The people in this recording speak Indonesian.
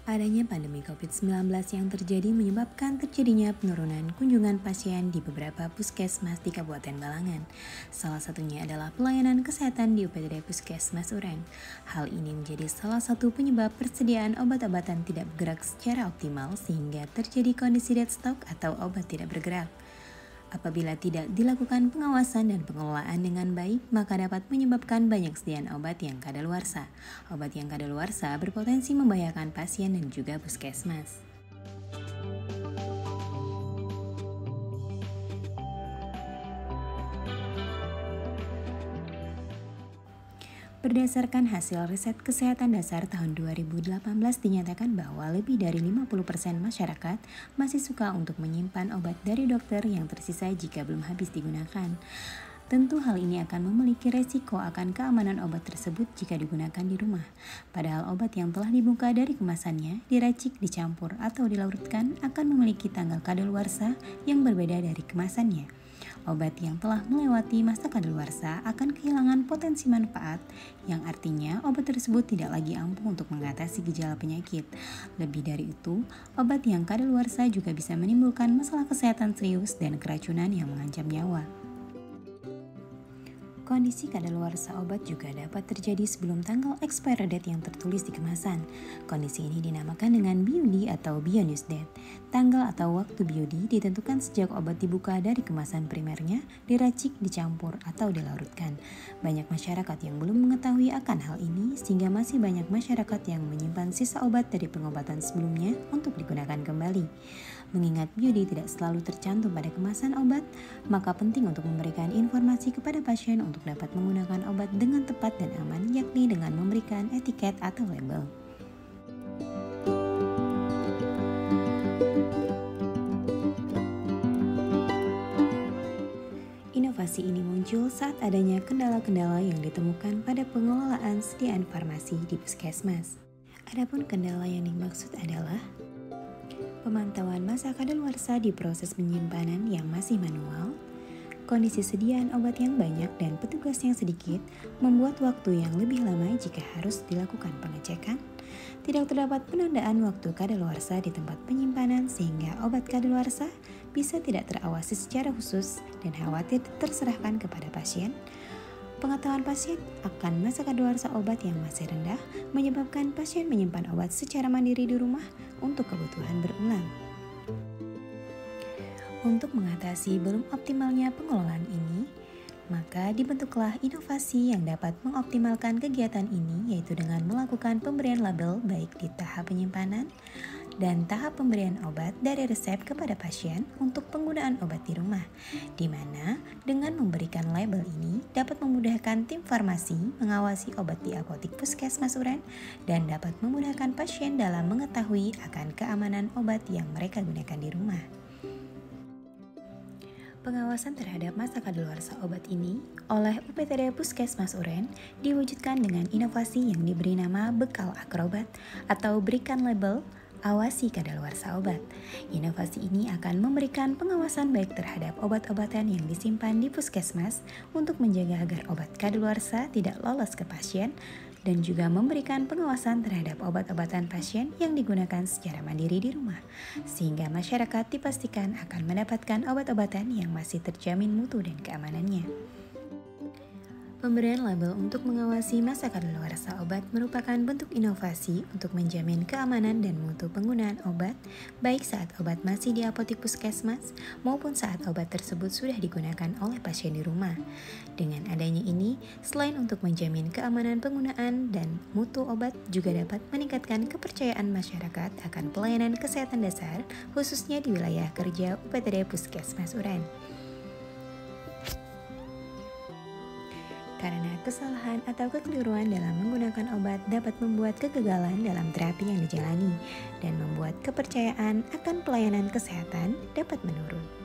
Adanya pandemi COVID-19 yang terjadi menyebabkan terjadinya penurunan kunjungan pasien di beberapa puskesmas di Kabupaten Balangan. Salah satunya adalah pelayanan kesehatan di UPTD Puskesmas Uren. Hal ini menjadi salah satu penyebab persediaan obat-obatan tidak bergerak secara optimal sehingga terjadi kondisi dead stock atau obat tidak bergerak. Apabila tidak dilakukan pengawasan dan pengelolaan dengan baik, maka dapat menyebabkan banyak sediaan obat yang kadaluarsa. Obat yang kadaluarsa berpotensi membahayakan pasien dan juga puskesmas. Berdasarkan hasil riset kesehatan dasar tahun 2018 dinyatakan bahwa lebih dari 50% masyarakat masih suka untuk menyimpan obat dari dokter yang tersisa jika belum habis digunakan. Tentu hal ini akan memiliki resiko akan keamanan obat tersebut jika digunakan di rumah. Padahal obat yang telah dibuka dari kemasannya, diracik, dicampur, atau dilarutkan akan memiliki tanggal kadaluarsa yang berbeda dari kemasannya. Obat yang telah melewati masa kadaluarsa akan kehilangan potensi manfaat, yang artinya obat tersebut tidak lagi ampuh untuk mengatasi gejala penyakit. Lebih dari itu, obat yang kadaluarsa juga bisa menimbulkan masalah kesehatan serius dan keracunan yang mengancam nyawa. Kondisi kadaluarsa obat juga dapat terjadi sebelum tanggal expiry date yang tertulis di kemasan. Kondisi ini dinamakan dengan BUD atau Beyond Use Date. Tanggal atau waktu BUD ditentukan sejak obat dibuka dari kemasan primernya, diracik, dicampur, atau dilarutkan. Banyak masyarakat yang belum mengetahui akan hal ini sehingga masih banyak masyarakat yang menyimpan sisa obat dari pengobatan sebelumnya untuk digunakan kembali. Mengingat BUD tidak selalu tercantum pada kemasan obat, maka penting untuk memberikan informasi kepada pasien untuk dapat menggunakan obat dengan tepat dan aman, yakni dengan memberikan etiket atau label. Inovasi ini muncul saat adanya kendala-kendala yang ditemukan pada pengelolaan sediaan farmasi di puskesmas. Adapun kendala yang dimaksud adalah pemantauan masa kadaluarsa di proses penyimpanan yang masih manual, kondisi sediaan obat yang banyak dan petugas yang sedikit membuat waktu yang lebih lama jika harus dilakukan pengecekan, tidak terdapat penundaan waktu kadaluarsa di tempat penyimpanan sehingga obat kadaluarsa bisa tidak terawasi secara khusus dan khawatir terserahkan kepada pasien. Pengetahuan pasien akan masa kadaluarsa obat yang masih rendah menyebabkan pasien menyimpan obat secara mandiri di rumah untuk kebutuhan berulang. Untuk mengatasi belum optimalnya pengelolaan ini, maka dibentuklah inovasi yang dapat mengoptimalkan kegiatan ini, yaitu dengan melakukan pemberian label baik di tahap penyimpanan dan tahap pemberian obat dari resep kepada pasien untuk penggunaan obat di rumah, di mana dengan memberikan label ini dapat memudahkan tim farmasi mengawasi obat di apotik puskesmas Uren dan dapat memudahkan pasien dalam mengetahui akan keamanan obat yang mereka gunakan di rumah. Pengawasan terhadap masa kadaluarsa obat ini oleh UPTD Puskesmas Uren diwujudkan dengan inovasi yang diberi nama Bekal Akrobat atau berikan label awasi kadaluarsa obat. Inovasi ini akan memberikan pengawasan baik terhadap obat-obatan yang disimpan di puskesmas untuk menjaga agar obat kadaluarsa tidak lolos ke pasien dan juga memberikan pengawasan terhadap obat-obatan pasien yang digunakan secara mandiri di rumah, sehingga masyarakat dipastikan akan mendapatkan obat-obatan yang masih terjamin mutu dan keamanannya. Pemberian label untuk mengawasi masa kadaluarsa obat merupakan bentuk inovasi untuk menjamin keamanan dan mutu penggunaan obat, baik saat obat masih di apotik puskesmas maupun saat obat tersebut sudah digunakan oleh pasien di rumah. Dengan adanya ini, selain untuk menjamin keamanan penggunaan dan mutu obat, juga dapat meningkatkan kepercayaan masyarakat akan pelayanan kesehatan dasar, khususnya di wilayah kerja UPTD Puskesmas Uren. Karena kesalahan atau kekeliruan dalam menggunakan obat dapat membuat kegagalan dalam terapi yang dijalani dan membuat kepercayaan akan pelayanan kesehatan dapat menurun.